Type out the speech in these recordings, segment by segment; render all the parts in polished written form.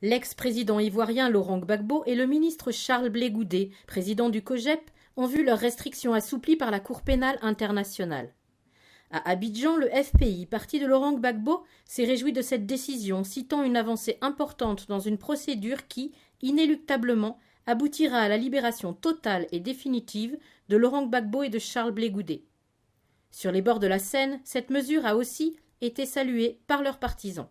L'ex-président ivoirien Laurent Gbagbo et le ministre Charles Blé Goudé, président du COJEP, ont vu leurs restrictions assouplies par la Cour pénale internationale. À Abidjan, le FPI, parti de Laurent Gbagbo, s'est réjoui de cette décision, citant une avancée importante dans une procédure qui, inéluctablement, aboutira à la libération totale et définitive de Laurent Gbagbo et de Charles Blé Goudé. Sur les bords de la Seine, cette mesure a aussi été saluée par leurs partisans.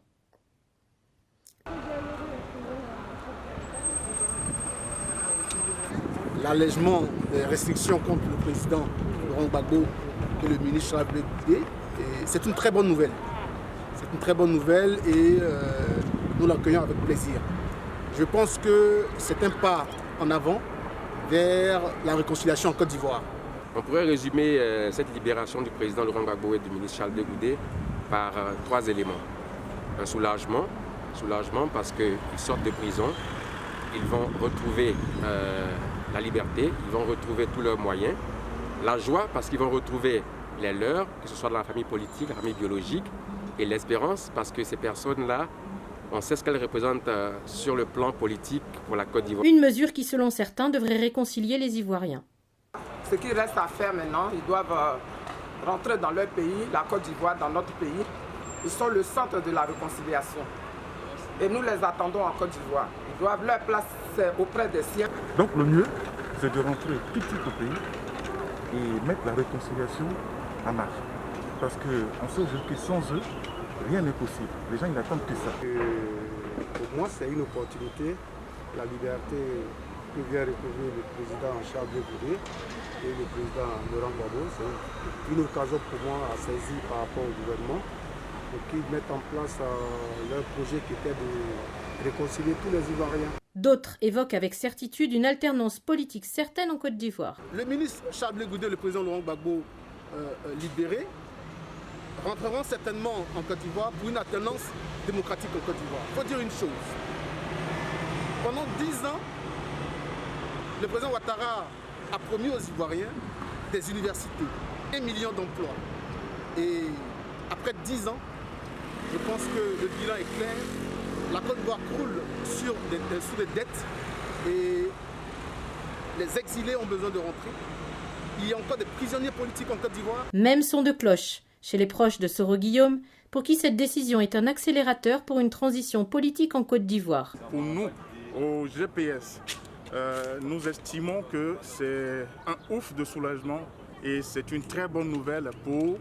L'allègement des restrictions contre le président Laurent Gbagbo et le ministre Charles Blé Goudé, c'est une très bonne nouvelle. C'est une très bonne nouvelle et nous l'accueillons avec plaisir. Je pense que c'est un pas en avant vers la réconciliation en Côte d'Ivoire. On pourrait résumer cette libération du président Laurent Gbagbo et du ministre Charles Blé Goudé par 3 éléments. Un soulagement parce qu'ils sortent de prison, ils vont retrouver la liberté, ils vont retrouver tous leurs moyens. La joie parce qu'ils vont retrouver les leurs, que ce soit dans la famille politique, la famille biologique, et l'espérance parce que ces personnes-là, on sait ce qu'elles représentent sur le plan politique pour la Côte d'Ivoire. Une mesure qui, selon certains, devrait réconcilier les Ivoiriens. Ce qu'il reste à faire maintenant, ils doivent rentrer dans leur pays, la Côte d'Ivoire, dans notre pays. Ils sont le centre de la réconciliation. Et nous les attendons en Côte d'Ivoire. Ils doivent leur place auprès des siens. Donc le mieux, c'est de rentrer tout de suite au pays et mettre la réconciliation en marche. Parce qu'on sait aujourd'hui que sans eux, rien n'est possible. Les gens, ils n'attendent que ça. Pour moi, c'est une opportunité. La liberté que vient recouvrir le président Charles Blé Goudé et le président Laurent Gbagbo, c'est une occasion pour moi à saisir par rapport au gouvernement pour qu'ils mettent en place leur projet qui était de réconcilier tous les Ivoiriens. D'autres évoquent avec certitude une alternance politique certaine en Côte d'Ivoire. Le ministre Charles Blé Goudé et le président Laurent Gbagbo libérés rentreront certainement en Côte d'Ivoire pour une alternance démocratique en Côte d'Ivoire. Il faut dire une chose. Pendant 10 ans, le président Ouattara a promis aux Ivoiriens des universités, 1 million d'emplois. Et après 10 ans, je pense que le bilan est clair. La Côte d'Ivoire croule sous des dettes et les exilés ont besoin de rentrer. Il y a encore des prisonniers politiques en Côte d'Ivoire. Même son de cloche chez les proches de Soro Guillaume, pour qui cette décision est un accélérateur pour une transition politique en Côte d'Ivoire. Pour nous, au GPS, nous estimons que c'est un ouf de soulagement et c'est une très bonne nouvelle pour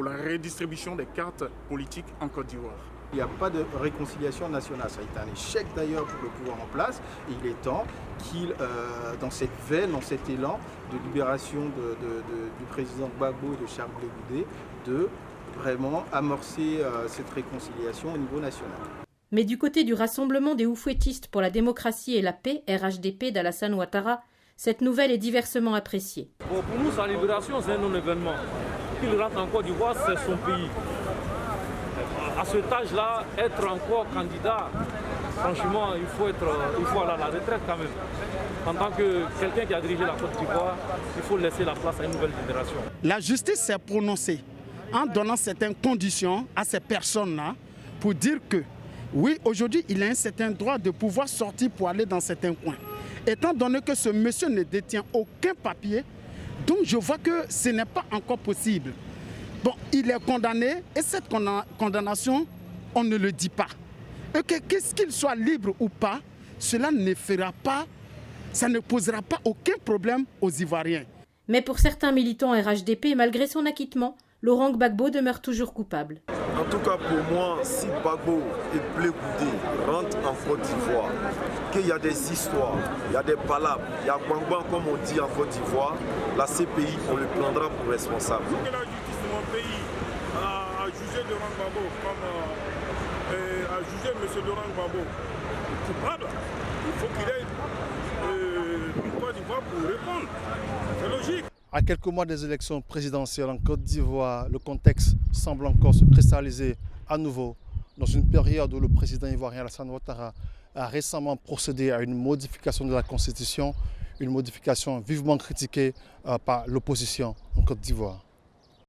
la redistribution des cartes politiques en Côte d'Ivoire. Il n'y a pas de réconciliation nationale. Ça a été un échec d'ailleurs pour le pouvoir en place. Et il est temps qu'il, dans cette veine, dans cet élan de libération du président Gbagbo et de Charles Blé Goudé, de vraiment amorcer cette réconciliation au niveau national. Mais du côté du Rassemblement des Oufouettistes pour la démocratie et la paix, RHDP d'Alassane Ouattara, cette nouvelle est diversement appréciée. Bon, pour nous, sa libération, c'est un non-événement. Qu'il rentre en Côte d'Ivoire, c'est son pays. À cet âge-là, être encore candidat, franchement, il faut aller à la retraite quand même. En tant que quelqu'un qui a dirigé la Côte d'Ivoire, il faut laisser la place à une nouvelle génération. La justice s'est prononcée en donnant certaines conditions à ces personnes-là pour dire que, oui, aujourd'hui, il a un certain droit de pouvoir sortir pour aller dans certains coins. Étant donné que ce monsieur ne détient aucun papier, donc je vois que ce n'est pas encore possible. Bon, il est condamné et cette condamnation, on ne le dit pas. Et qu'est-ce qu'il soit libre ou pas, cela ne fera pas, ça ne posera pas aucun problème aux Ivoiriens. Mais pour certains militants RHDP, malgré son acquittement, Laurent Gbagbo demeure toujours coupable. En tout cas pour moi, si Gbagbo et Blé Goudé rentrent en Côte d'Ivoire, qu'il y a des histoires, il y a des palabres, il y a Gbangban comme on dit en Côte d'Ivoire, la CPI, on le prendra pour responsable. Que la justice de mon pays a jugé Laurent Gbagbo a jugé M. Laurent Gbagbo coupable, il faut qu'il ait une Côte d'Ivoire pour répondre. C'est logique. À quelques mois des élections présidentielles en Côte d'Ivoire, le contexte semble encore se cristalliser à nouveau dans une période où le président ivoirien Alassane Ouattara a récemment procédé à une modification de la Constitution, une modification vivement critiquée par l'opposition en Côte d'Ivoire.